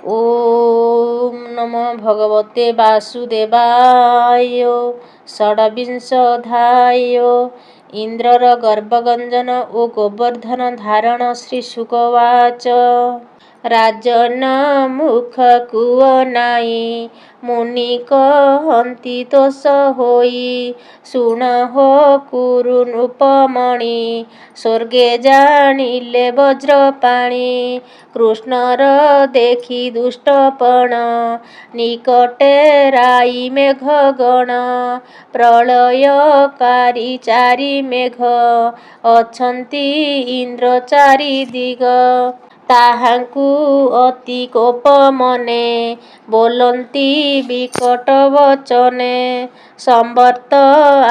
ओम नमो भगवते वासुदेवाय। षड्विंशोऽध्याय। इंद्रर गर्भगंजन ओ गोवर्धन धारण। श्री शुकवाच। राजन मुख कुओ नाई मुनि कहन्ति तोष होई। शुण हो कुरु नृपमणि स्वर्गे जानिले वज्रपाणि। कृष्णर देखि दुष्टपण निकटे राई मेघगण। प्रलयकारी चारि मेघ अछन्ति इंद्र चारि दिग। ताहाଙ୍କୁ ଅତି କୋପ ମନେ ବୋଲନ୍ତି ବିକଟ ବଚନେ। ସମ୍ବର୍ତ୍ତ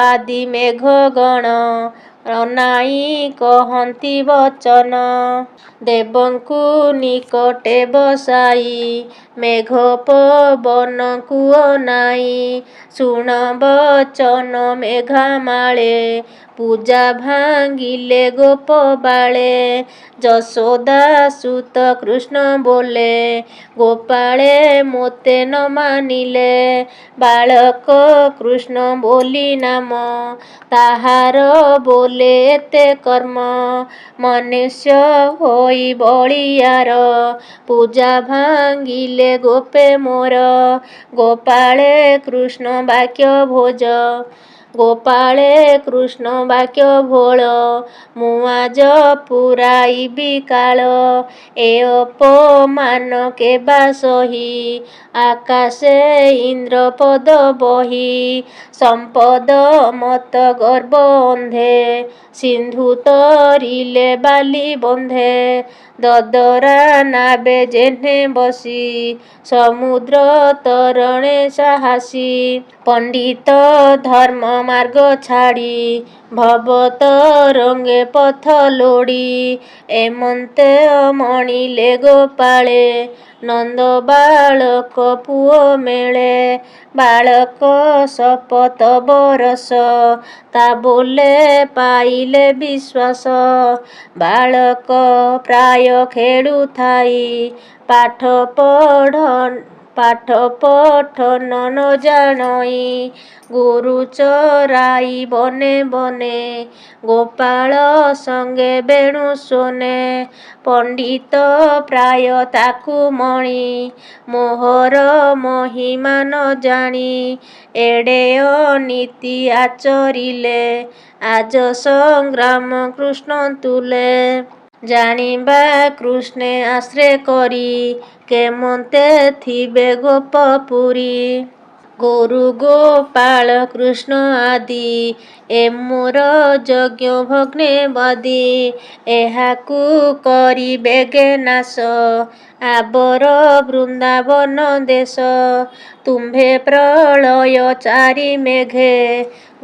ଆଦି ମେଘଗଣ ଅନାଇ କହନ୍ତି ବଚନ। ଦେବଙ୍କୁ ନିକଟେ ବସାଇ ମେଘ ପବନକୁ ଅନାଇ। ଶୁଣ ବଚନ ମେଘାମାଳେ ପୂଜା ଭାଙ୍ଗିଲେ ଗୋପ ବାଳେ। ଯଶୋଦା ସୁତ କୃଷ୍ଣ ବୋଲେ ଗୋପାଳେ ମୋତେ ନ ମାନିଲେ। ବାଳକ କୃଷ୍ଣ ବୋଲି ନାମ ତାହାର ବୋଲେ ଏତେ କର୍ମ। ମନୁଷ୍ୟ ହୋଇ ବଳିୟାର ପୂଜା ଭାଙ୍ଗିଲେ ଗୋପେ ମୋର। ଗୋପାଳେ କୃଷ୍ଣ ବାକ୍ୟ ଭୋଜ ଗୋପାଳେ କୃଷ୍ଣ ବାକ୍ୟ ଭୋଳ। ମୁଁ ଆଜ ପୁରାଇବି କାଳ ଏ ଅପମାନ କେବା ସହି। ଆକାଶେ ଇନ୍ଦ୍ର ପଦ ବହି ସମ୍ପଦ ମତ ଗର୍ବ ଅନ୍ଧେ। ସିନ୍ଧୁ ତରିଲେ ବାଲି ବନ୍ଧେ ଦଦରା ନାବେ ଯେହ୍ନେ ବସି। ସମୁଦ୍ର ତରଣେ ସାହସୀ ପଣ୍ଡିତ ଧର୍ମ ମାର୍ଗ ଛାଡ଼ି। ଭବ ତରଙ୍ଗେ ପଥ ଲୋଡ଼ି ଏମନ୍ତେ ମଣିଲେ ଗୋପାଳେ। ନନ୍ଦ ବାଳକ ପୁଅ ମେଳେ ବାଳକ ଶପଥ ବରଷ ତା ବୋଲେ ପାଇଲେ ବିଶ୍ୱାସ। ବାଳକ ପ୍ରାୟ ଖେଳୁଥାଇ ପାଠ ପଠନ ନ ଜାଣଇ। ଗୋରୁ ଚରାଇ ବନେ ବନେ ଗୋପାଳ ସଙ୍ଗେ ବେଣୁ ଶୋନେ। ପଣ୍ଡିତ ପ୍ରାୟ ତାକୁ ମଣି ମୋହର ମହିମା ନ ଜାଣି। ଏଡ଼େ ଅନୀତି ଆଚରିଲେ ଆଜ ସଂଗ୍ରାମ କୃଷ୍ଣ ତୁଲେ। ଜାଣିବା କୃଷ୍ଣେ ଆଶ୍ରେ କରି କେମନ୍ତେ ଥିବେ ଗୋପପୁରୀ। ଗୋରୁ ଗୋପାଳ କୃଷ୍ଣ ଆଦି ଏ ମୋର ଯଜ୍ଞ ଭଗ୍ନେବାଦୀ। ଏହାକୁ କରି ବେଗେ ନାଶ ଆବର ବୃନ୍ଦାବନ ଦେଶ। ତୁମ୍ଭେ ପ୍ରଳୟ ଚାରି ମେଘେ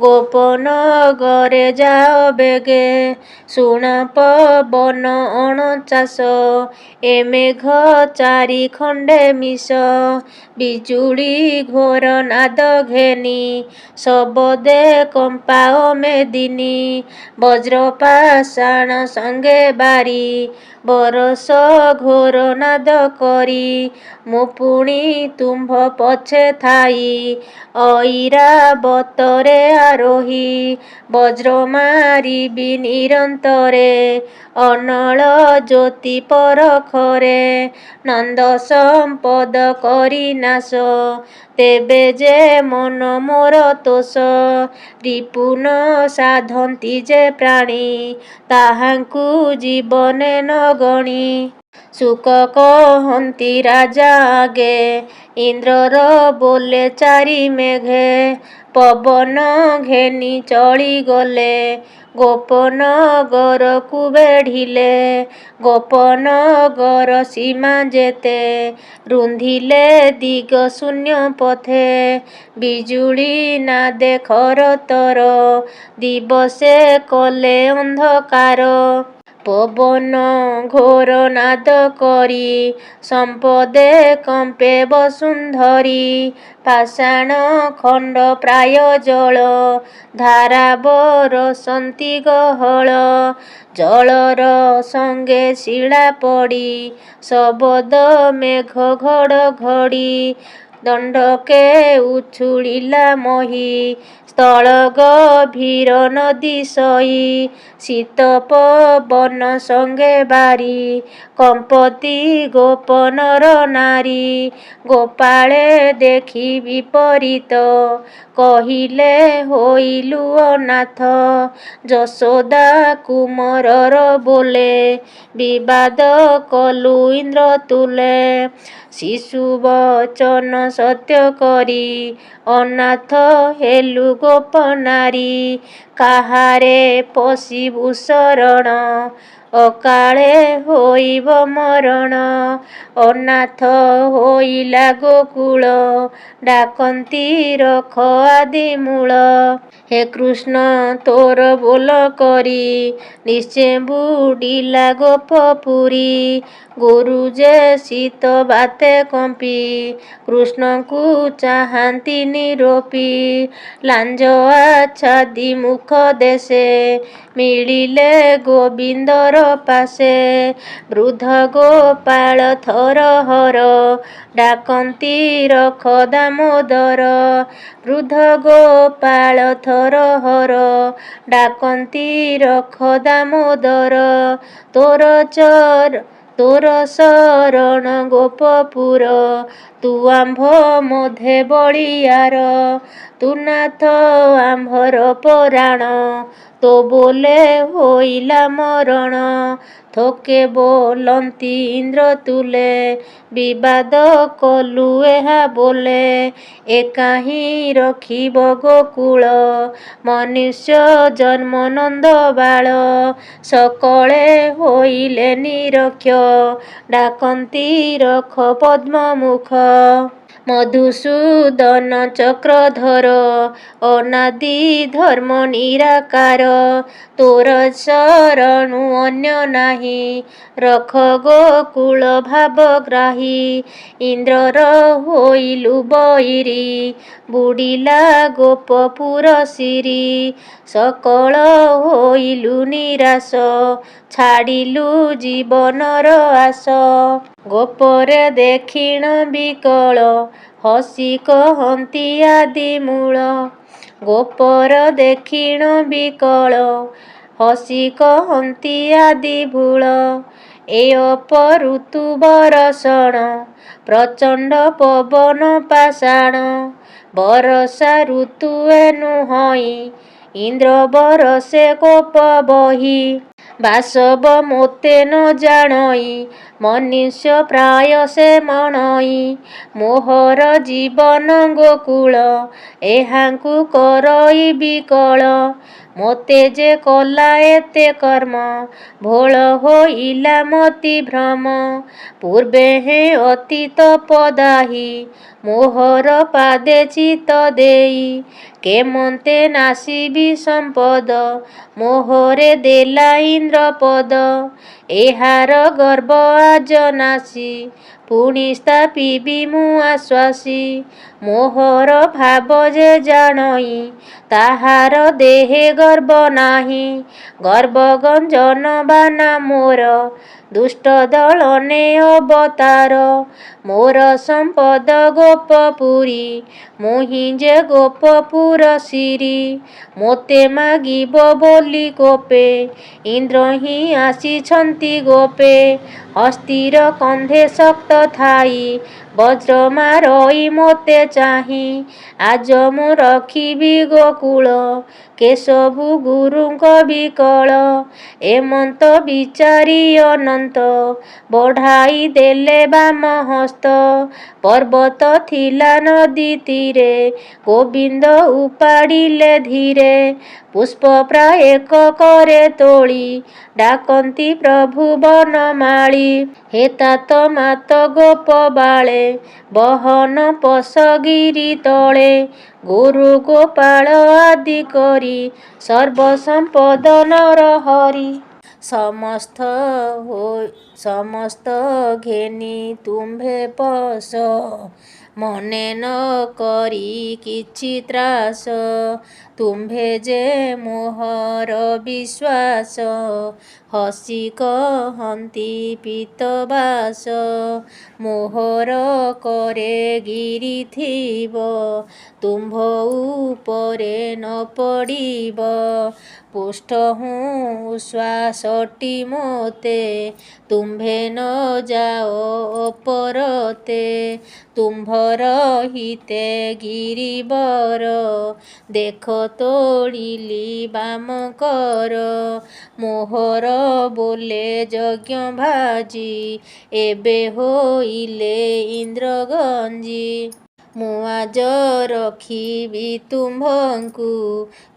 ଗୋପନଗରେ ଯାଅ ବେଗେ। ଶୁଣ ପବନ ଅଣଚାଶ ଏ ମେଘ ଚାରି ଖଣ୍ଡେ ମିଶ। ବିଜୁଳି ଘୋର ନାଦ ଘେନି ଶବଦେ କମ୍ପାଅ ମେଦିନୀ। ବଜ୍ର ପାଷାଣ ସଙ୍ଗେ ବାରି ବରଷ ଘୋର ନାଦ କରି। ମୁଁ ପୁଣି ତୁମ୍ଭ ପଛେ ଥାଇ ଐରାବତରେ ଆରୋହୀ। ବଜ୍ର ମାରିବି ନିରନ୍ତରେ ଅନଳ ଜ୍ୟୋତି ପରଖରେ। ନନ୍ଦ ସମ୍ପଦ କରି ନାଶ ତେବେ ଯେ ମନ ମୋର ତୋଷ। ରିପୁ ନ ସାଧନ୍ତି ଯେ ପ୍ରାଣୀ ତାହାଙ୍କୁ ଜୀବନେ ନ ଗଣି। ଶୁକ କହନ୍ତି ରାଜା ଆଗେ ଇନ୍ଦ୍ରର ବୋଲେ ଚାରି ମେଘେ। ପବନ ଘେନି ଚଳିଗଲେ ଗୋପନଗରକୁ ବେଢ଼ିଲେ। ଗୋପନଗର ସୀମା ଯେତେ ରୁନ୍ଧିଲେ ଦିଗ ଶୂନ୍ୟ ପଥେ। ବିଜୁଳି ନାଦେ ଖରତର ଦିବସେ କଲେ ଅନ୍ଧକାର। ପବନ ଘୋର ନାଦ କରି ସମ୍ପଦେ କମ୍ପେ ବସୁନ୍ଧରୀ। ପାଷାଣ ଖଣ୍ଡ ପ୍ରାୟ ଜଳ ଧାରା ବରସନ୍ତି ଗହଳ। ଜଳର ସଙ୍ଗେ ଶିଳା ପଡ଼ି ଶବଦ ମେଘ ଘଡ଼ଘଡ଼ି। ଦଣ୍ଡକେ ଉଛୁଳିଲା ମହି ସ୍ଥଳ ଗଭୀର ନଦୀ ସଇ। ଶୀତ ପବନ ସଙ୍ଗେ ବାରି କମ୍ପତି ଗୋପ ନର ନାରୀ। ଗୋପାଳେ ଦେଖି ବିପରୀତ କହିଲେ ହୋଇଲୁ ଅନାଥ। ଯଶୋଦା କୁମରର ବୋଲେ ବିବାଦ କଲୁ ଇନ୍ଦ୍ର ତୁଲେ। ଶିଶୁ ବଚନ ସତ୍ୟ କରି ଅନାଥ ହେଲୁ ଗୋପ ନାରୀ। କାହାରେ ପଶିବୁ ଶରଣ ଅକାଳେ ହୋଇବ ମରଣ। ଅନାଥ ହୋଇଲା ଗୋକୁଳ ଡାକନ୍ତି ରଖ ଆଦି ମୂଳ। ହେ କୃଷ୍ଣ ତୋର ବୋଲ କରି ନିଶ୍ଚେ ବୁଡ଼ିଲା ଗୋପପୁରୀ। ଗୁରୁ ଯେ ଶୀତ ବାତେ କମ୍ପି କୃଷ୍ଣଙ୍କୁ ଚାହାନ୍ତି ନିରୋପି। ଲାଞ୍ଜ ଆଚ୍ଛାଦି ମୁଖ ଦେଶେ ମିଳିଲେ ଗୋବିନ୍ଦର ପାଶେ। ବୃଦ୍ଧ ଗୋପାଳ ଥର ହର ଡାକନ୍ତି ରଖ ଦାମୋଦର। ବୃଦ୍ଧ ଗୋପାଳ ଥର ହର ଡାକନ୍ତି ରଖ ଦାମୋଦର। ତୋର ଶରଣ ଗୋପପୁର ତୁ ଆମ୍ଭ ମଧ୍ୟେ ବଳିୟାର। ତୁ ନାଥ ଆମ୍ଭର ପରାଣ ତୋ ବୋଲେ ହୋଇଲା ମରଣ। ଥୋକେ ବୋଲନ୍ତି ଇନ୍ଦ୍ର ତୁଲେ ବିବାଦ କଲୁ ଏହା ବୋଲେ। ଏ କାହିଁ ରଖିବ ଗୋକୁଳ ମନୁଷ୍ୟ ଜନ୍ମ ନନ୍ଦ ବାଳ। ସକଳେ ହୋଇଲେ ନିରକ୍ଷ ଡାକନ୍ତି ରଖ ପଦ୍ମମୁଖ। ମଧୁସୂଦନ ଚକ୍ରଧର ଅନାଦି ଧର୍ମ ନିରାକାର। ତୋର ଶରଣୁ ଅନ୍ୟ ନାହିଁ ରଖ ଗୋକୁଳ ଭାବଗ୍ରାହୀ। ଇନ୍ଦ୍ରର ହୋଇଲୁ ବୈରୀ ବୁଡ଼ିଲା ଗୋପପୁର ଶିରୀ। ସକଳ ହୋଇଲୁ ନିରାଶ ଛାଡ଼ିଲୁ ଜୀବନର ଆଶ। ଗୋପରେ ଦେଖିଣ ବିକଳ ହସି କହନ୍ତି ଆଦି ମୂଳ। ଗୋପର ଦେଖିଣ ବିକଳ ହସି କହନ୍ତି ଆଦି ଭୂଳ। ଏ ଅପଋତୁ ବରଷଣ ପ୍ରଚଣ୍ଡ ପବନ ପାଷାଣ। ବରଷା ଋତୁ ଏ ନୁହଁଇ ଇନ୍ଦ୍ର ବରଷେ କୋପ ବହି। ବାସବ ମୋତେ ନ ଜାଣଇ ମନୁଷ୍ୟ ପ୍ରାୟ ସେ ମଣଇ। ମୋହର ଜୀବନ ଗୋକୁଳ ଏହାଙ୍କୁ କରଇ ବିକଳ। ମୋତେ ଯେ କଲା ଏତେ କର୍ମ ଭୋଳ ହୋଇଲା ମତି ଭ୍ରମ। ପୂର୍ବେ ହେ ଅତି ତପଦାହି ମୋହର ପାଦେ ଚିତ୍ତ ଦେଇ। କେମନ୍ତେ ନାସିବି ସମ୍ପଦ ମୋହରେ ଦେଲା ଇନ୍ଦ୍ର ପଦ। ଏହାର ଗର୍ବ ଆଜ ନାଶି ପୁଣି ସ୍ଥାପିବି ମୁଁ ଆଶ୍ୱାସୀ। ମୋହର ଭାବ ଯେ ଜାଣଇ ତାହାର ଦେହେ ଗର୍ବ ନାହିଁ। ଗର୍ବ ଗଞ୍ଜନ ବାନା ମୋର ଦୁଷ୍ଟ ଦଳନେ ଅବତାର। ମୋର ସମ୍ପଦ ଗୋପପୁରୀ ମୁହିଁ ଯେ ଗୋପପୁର ଶିରୀ। ମୋତେ ମାଗିବ ବୋଲି କୋପେ ଇନ୍ଦ୍ର ହିଁ ଆସିଛନ୍ତି ଗୋପେ। ହସ୍ତୀର କନ୍ଧେ ଶକ୍ତ ଥାଇ ବଜ୍ର ମାରଇ ମୋତେ ଚାହିଁ। ଆଜ ମୁଁ ରଖିବି ଗୋକୁଳ କେଶବୁ ଗୁରୁଙ୍କ ବିକଳ। ଏମନ୍ତ ବିଚାରି ଅନନ୍ତ ବଢ଼ାଇ ଦେଲେ ବାମ ହସ୍ତ। ପର୍ବତ ଥିଲା ନଦୀ ତୀରେ ଗୋବିନ୍ଦ ଉପାଡ଼ିଲେ ଧୀରେ। ପୁଷ୍ପ ପ୍ରାୟ କରେ ତୋଳି ଡାକନ୍ତି ପ୍ରଭୁ ବନମାଳୀ। ହେ ତାତ ମାତ ଗୋପ ବାଳେ ବହନ ପଶ ଗିରି ତଳେ। ଗୁରୁ ଗୋପାଳ ଆଦି କରି ସର୍ବ ସମ୍ପଦ ନର ହରି। ସମସ୍ତ ଘେନି ତୁମ୍ଭେ ପଶ, ମନେ ନ କରି କିଛି ତ୍ରାସ। ତୁମ୍ଭେ ଯେ ମୋହର ବିଶ୍ୱାସ, ହସି କହନ୍ତି ପୀତବାସ। ମୋହର କରେ ଗିରିଥିବ, ତୁମ୍ଭ ଉପରେ ନ ପଡ଼ିବ। ପୁଷ୍ଟ ହୁଁ ଶ୍ୱାସଟି ମୋତେ, ତୁମ୍ଭେ ନ ଯାଅ ଅପରତେ। ତୁମ୍ଭର ହିତେ ଗିରିବର, ଦେଖ ତୋଳିଲି ବାମ କର। ମୋହର ବୋଲେ ଯଜ୍ଞ ଭାଜି, ଏବେ ହୋଇଲେ ଇନ୍ଦ୍ରଗଞ୍ଜି। ମୁଁ ଆଜ ରଖିବି ତୁମ୍ଭଙ୍କୁ,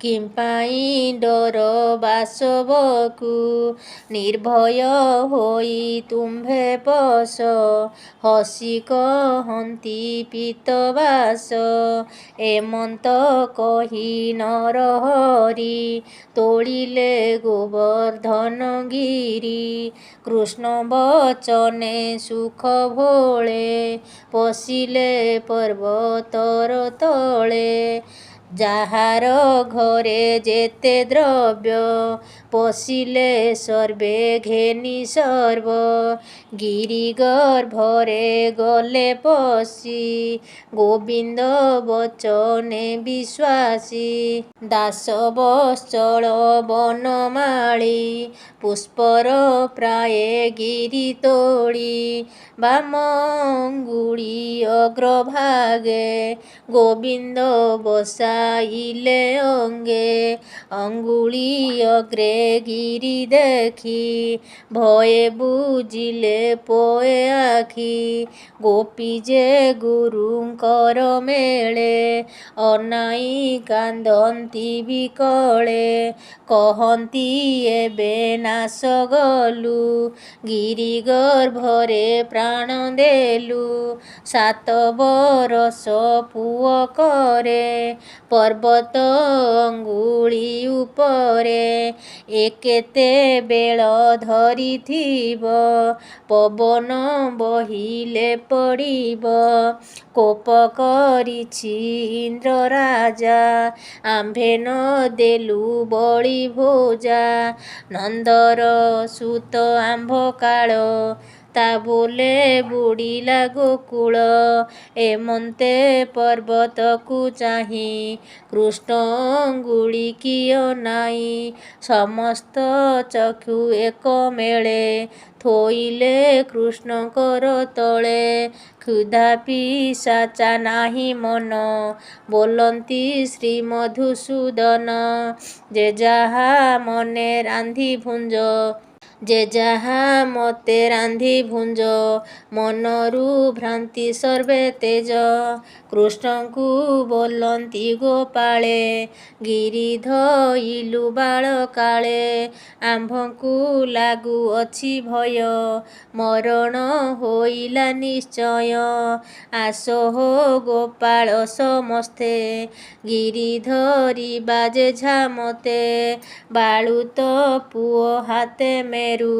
କିମ୍ପାଇଁ ଡର ବାସବକୁ। ନିର୍ଭୟ ହୋଇ ତୁମ୍ଭେ ପଶ, ହସି କହନ୍ତି ପୀତବାସ। ଏମନ୍ତ କହି ନରହରି, ତୋଳିଲେ ଗୋବର୍ଦ୍ଧନ ଗିରି। କୃଷ୍ଣ ବଚନେ ସୁଖ ଭୋଳେ, ପଶିଲେ ପର୍ବତର ତଳେ। ଯାହାର ଘରେ ଯେତେ ଦ୍ରବ୍ୟ, ପଶିଲେ ସର୍ବେ ଘେନି ସର୍ବ। ଗିରିଗର୍ଭରେ ଗଲେ ପଶି, ଗୋବିନ୍ଦ ବଚନେ ବିଶ୍ୱାସୀ। ଦାସବତ୍ସଳ ବନମାଳୀ, ପୁଷ୍ପର ପ୍ରାୟେ ଗିରି ତୋଳି। ବାମ ଅଙ୍ଗୁଳି ଅଗ୍ରଭାଗେ, ଗୋବିନ୍ଦ ବସାଇଲେ ଅଙ୍ଗେ। ଅଙ୍ଗୁଳି ଅଗ୍ରେ ଗିରି ଦେଖି, ଭୟେ ବୁଜିଲେ ପୋଏ ଆଖି। ଗୋପୀ ଯେ ଗୁରୁଙ୍କର ମେଳେ, ଅନାଇ କାନ୍ଦନ୍ତି ବିକଳେ। କହନ୍ତି ଏବେ ନାଶ ଗଲୁ, ଗିରିଗର୍ଭରେ ପ୍ରାଣ ଦେଲୁ। 7 ବରଷ ପୁଅ କରେ, ପର୍ବତ ଅଙ୍ଗୁଳି ଉପରେ। ଏ କେତେବେଳ ଧରିଥିବ, ପବନ ବହିଲେ ପଡ଼ିବ। କୋପ କରିଛି ଇନ୍ଦ୍ର ରାଜା, ଆମ୍ଭେ ନ ଦେଲୁ ବଳି ଭୋଜା। ନନ୍ଦର ସୁତ ଆମ୍ଭ କାଳ, ତା ବୋଲେ ବୁଡ଼ିଲା ଗୋକୁଳ। ଏମନ୍ତେ ପର୍ବତକୁ ଚାହିଁ, କୃଷ୍ଣ ଅଙ୍ଗୁଳିକି ଅନାଇ। ସମସ୍ତ ଚକ୍ଷୁ ଏକ ମେଳେ, ଥୋଇଲେ କୃଷ୍ଣଙ୍କର ତଳେ। କ୍ଷୁଧା ପିଶାଚା ନାହିଁ ମନ, ବୋଲନ୍ତି ଶ୍ରୀ ମଧୁସୂଦନ। ଯେ ଯାହା ମନେ ରାନ୍ଧି ଭୁଞ୍ଜ, ଯେ ଯାହା ମତେ ରାନ୍ଧି ଭୁଞ୍ଜ। ମନରୁ ଭ୍ରାନ୍ତି ସର୍ବେ ତେଜ, କୃଷ୍ଣଙ୍କୁ ବୋଲନ୍ତି ଗୋପାଳେ। ଗିରିଧଇଲୁ ବାଳ କାଳେ, ଆମ୍ଭଙ୍କୁ ଲାଗୁଅଛି ଭୟ। ମରଣ ହୋଇଲା ନିଶ୍ଚୟ, ଆସ ହୋ ଗୋପାଳ ସମସ୍ତେ। ଗିରିଧରିବା ଯେଝା ମତେ, ବାଳୁତ ପୁଅ ହାତେ ମେରୁ।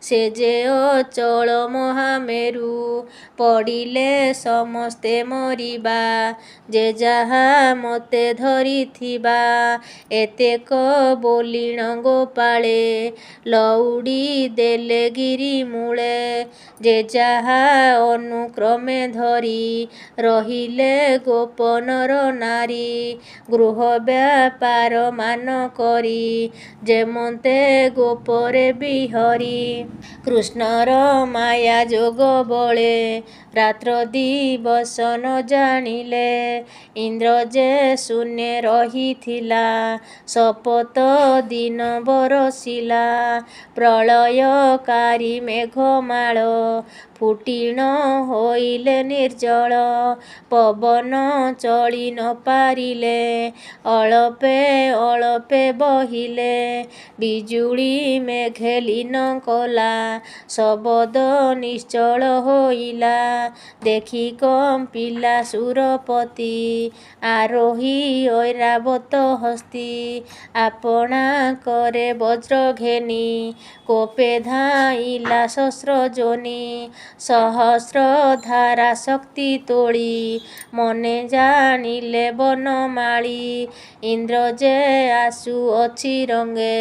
ସେ ଯେ ଅଚଳ ମହାମେରୁ, ପଡ଼ିଲେ ସମସ୍ତେ ମରିବା। ଯେ ଯାହା ମତେ ଧରିଥିବା, ଏତେକ ବୋଲିଣ ଗୋପାଳେ। ଲଉଡ଼ି ଦେଲେ ଗିରି ମୂଳେ, ଯେ ଯାହା ଅନୁକ୍ରମେ ଧରି। ରହିଲେ ଗୋପ ନର ନାରୀ, ଗୃହ ବ୍ୟାପାର ମାନ କରି। ଯେମନ୍ତେ ଗୋପରେ ବିହରି। କୃଷ୍ଣର ମାୟା ଯୋଗ ବଳେ, ରାତ୍ର ଦିବସ ନ ଜାଣିଲେ। ଇନ୍ଦ୍ର ଯେ ଶୂନ୍ୟେ ରହିଥିଲା, ଶପଥ ଦିନ ବରଷିଲା। ପ୍ରଳୟକାରୀ ମେଘମାଳ, ଫୁଟିଣ ହୋଇଲେ ନିର୍ଜଳ। ପବନ ଚଳି ନ ପାରିଲେ, ଅଳପେ ଅଳପେ ବହିଲେ। ବିଜୁଳି ମେଘେ ଲୀନ କଲା, ଶବଦ ନିଶ୍ଚଳ ହୋଇଲା। ଦେଖି କମ୍ପିଲା ସୁରପତି। ଆରୋହୀ ଐରାବତ ହସ୍ତି ଆପଣା କରେ ବଜ୍ର ଘେନି। କୋପେ ଧାଇଲା ଶସ୍ତ୍ର ଯୋନି ସହସ୍ର ଧାରା ଶକ୍ତି ତୋଳି। ମନେ ଜାଣିଲେ ବନମାଳୀ ଇନ୍ଦ୍ର ଯେ ଆସୁଅଛି ରଙ୍ଗେ।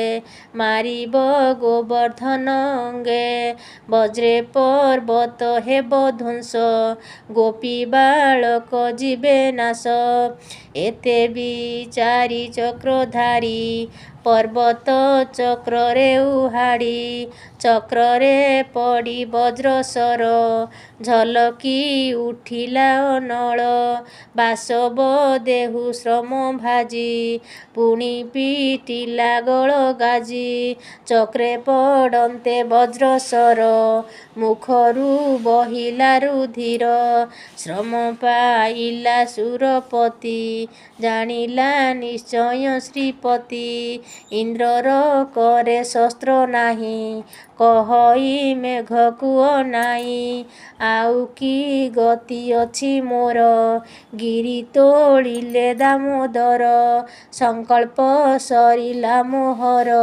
ମାରିବ ଗୋବର୍ଦ୍ଧନ ଅଙ୍ଗେ। ବଜ୍ରେ ପର୍ବତ ହେବ ଧ୍ୱଂସ ଗୋପୀ ବାଳକ ଯିବେ ନାଶ। ଏତେ ବିଚାରି ଚକ୍ରଧାରୀ ପର୍ବତ ଚକ୍ରରେ ଉହାଡ଼ି। ଚକ୍ରରେ ପଡ଼ି ବଜ୍ରଶର ଝଲକି ଉଠିଲା ଅନଳ। ବାସବ ଦେହୁ ଶ୍ରମ ଭାଜି ପୁଣି ପିଟିଲା ଗଳ ଗାଜି। ଚକ୍ରେ ପଡ଼ନ୍ତେ ବଜ୍ରଶର ମୁଖରୁ ବହିଲା ରୁଧିର। ଶ୍ରମ ପାଇଲା ସୁରପତି ଜାଣିଲା ନିଶ୍ଚୟ ଶ୍ରୀପତି। ଇନ୍ଦ୍ରର କରେ ଶସ୍ତ୍ର ନାହିଁ କହଇ ମେଘକୁ ଅନାଇ। ଆଉ କି ଗତି ଅଛି ମୋର ଗିରି ତୋଳିଲେ ଦାମୋଦର। ସଂକଳ୍ପ ସରିଲା ମୋହର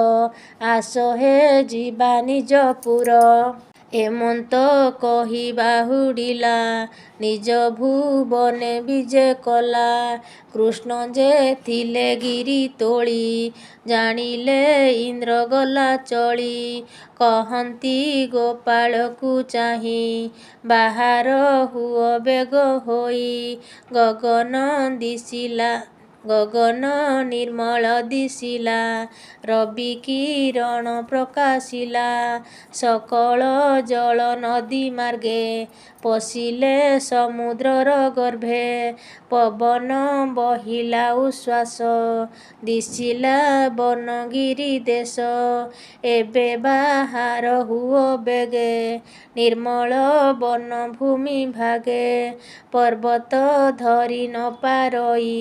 ଆସ ହେ ଯିବା ନିଜପୁର। ଏମନ୍ତ କହି ବାହୁଡ଼ିଲା ନିଜ ଭୁବନେ ବିଜେ କଲା। କୃଷ୍ଣ ଯେ ଥିଲେ ଗିରି ତୋଳି ଜାଣିଲେ ଇନ୍ଦ୍ର ଗଲା ଚଳି। କହନ୍ତି ଗୋପାଳକୁ ଚାହିଁ ବାହାର ହୁଅ ବେଗ ହୋଇ। ଗଗନ ନିର୍ମଳ ଦିଶିଲା ରବି କିରଣ ପ୍ରକାଶିଲା। ସକଳ ଜଳ ନଦୀ ମାର୍ଗେ ପଶିଲେ ସମୁଦ୍ରର ଗର୍ଭେ। ପବନ ବହିଲା ଉଶ୍ୱାସ ଦିଶିଲା ବନଗିରି ଦେଶ। ଏବେ ବାହାର ହୁଅ ବେଗେ ନିର୍ମଳ ବନଭୂମି ଭାଗେ। ପର୍ବତ ଧରି ନ ପାରଇ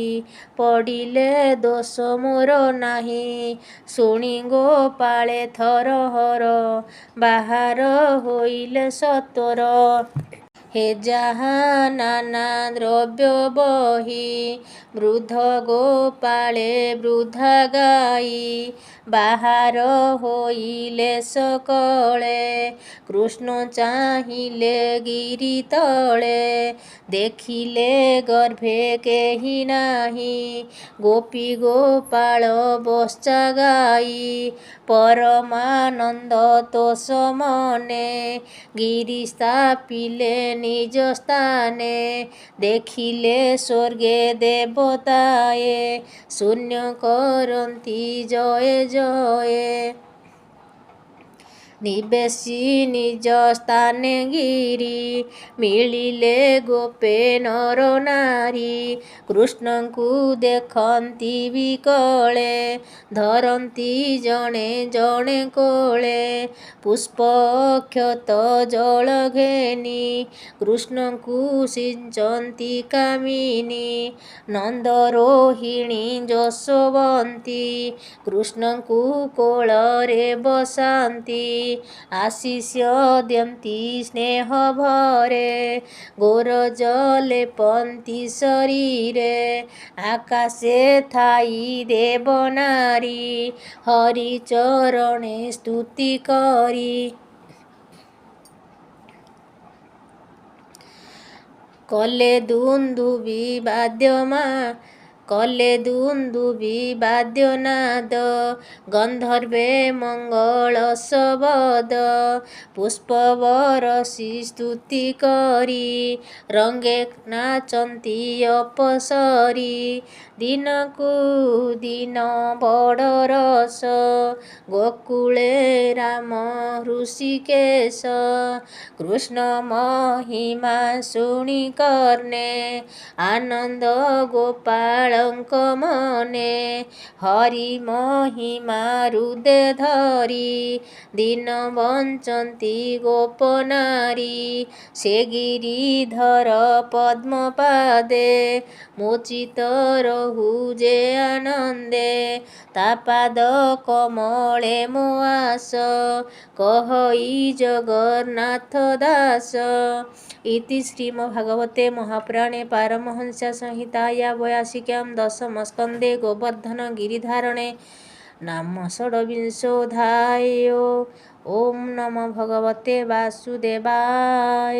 ପଡ଼ିଲେ ଦୋଷ ମୋର ନାହିଁ। ଶୁଣି ଗୋପାଳେ ଥରହର ବାହାର ହୋଇଲେ ସତ୍ୱର। ହେ ଯାହା ନାନା ଦ୍ରବ୍ୟ ବହି ବୃଦ୍ଧ ଗୋପାଳେ ବୃଦ୍ଧା ଗାଇ। ବାହାର ହୋଇଲେ ସକଳେ କୃଷ୍ଣ ଚାହିଁଲେ ଗିରି ତଳେ। ଦେଖିଲେ ଗର୍ଭେ କେହି ନାହିଁ ଗୋପୀ ଗୋପାଳ ବତ୍ସା ଗାଇ। ପରମାନନ୍ଦ ତୋଷ ମନେ ଗିରି ସ୍ଥାପିଲେ ନିଜ ସ୍ଥାନେ। ଦେଖିଲେ ସ୍ୱର୍ଗେ ଦେବତାଏ ଶୂନ୍ୟ କରନ୍ତି ଜୟ ଜୟ। ନିବେଶି ନିଜ ସ୍ଥାନେ ଗିରି ମିଳିଲେ ଗୋପେ ନର ନାରୀ। କୃଷ୍ଣଙ୍କୁ ଦେଖନ୍ତି ବିକଳେ ଧରନ୍ତି ଜଣେ ଜଣେ କୋଳେ। ପୁଷ୍ପ ଅକ୍ଷତ ଜଳ ଘେନି କୃଷ୍ଣଙ୍କୁ ସିଞ୍ଚନ୍ତି କାମିନୀ। ନନ୍ଦ ରୋହିଣୀ ଯଶୋବନ୍ତୀ କୃଷ୍ଣଙ୍କୁ କୋଳରେ ବସାନ୍ତି। ଆଶିଷ ଦିଅନ୍ତି ସ୍ନେହ ଭରେ ଗୋରଜ ଲେପନ୍ତି ଶରୀରେ। ଆକାଶେ ଥାଇ ଦେବନାରୀ ହରି ଚରଣେ ସ୍ତୁତି କରି। କଲେ ଦୁନ୍ଦୁଭି ବାଦ୍ୟନାଦ ଗନ୍ଧର୍ବେ ମଙ୍ଗଳ ଶବଦ। ପୁଷ୍ପ ବରଷି ସ୍ତୁତି କରି ରଙ୍ଗେ ନାଚନ୍ତି ଅପସରି। ଦିନକୁ ଦିନ ବଡ଼ ରସ ଗୋକୁଳେ ରାମ ହୃଷିକେଶ। କୃଷ୍ଣ ମହିମା ଶୁଣି କର୍ଣ୍ଣେ ଆନନ୍ଦ ଗୋପାଳ ପ୍ରିୟଙ୍କ ମନେ ହରି ମହିମା ହୃଦେ ଧରି ଦିନ ବଞ୍ଚନ୍ତି ଗୋପନାରୀ ସେ ଗିରିଧର ପଦ୍ମପାଦେ ମୋଚିତ ରହୁ ଯେ ଆନନ୍ଦେ ତା ପାଦ କମଳେ ମୋ ଆସ କହଇ ଜଗନ୍ନାଥ ଦାସ। ଇତି ଶ୍ରୀମଦ୍ଭାଗବତେ ମହାପୁରାଣେ ପାରମହଂସ୍ୟା ସଂହିତାୟା 82 ଦଶମସ୍କନ୍ଧେ ଗୋବର୍ଦ୍ଧନ ଗିରିଧାରଣେ ନାମ ଷୋଡ଼ବିଂଶୋऽଧ୍ୟାୟୋ। ଓಂ ନମୋ ଭଗବତେ ବାସୁଦେବାୟ।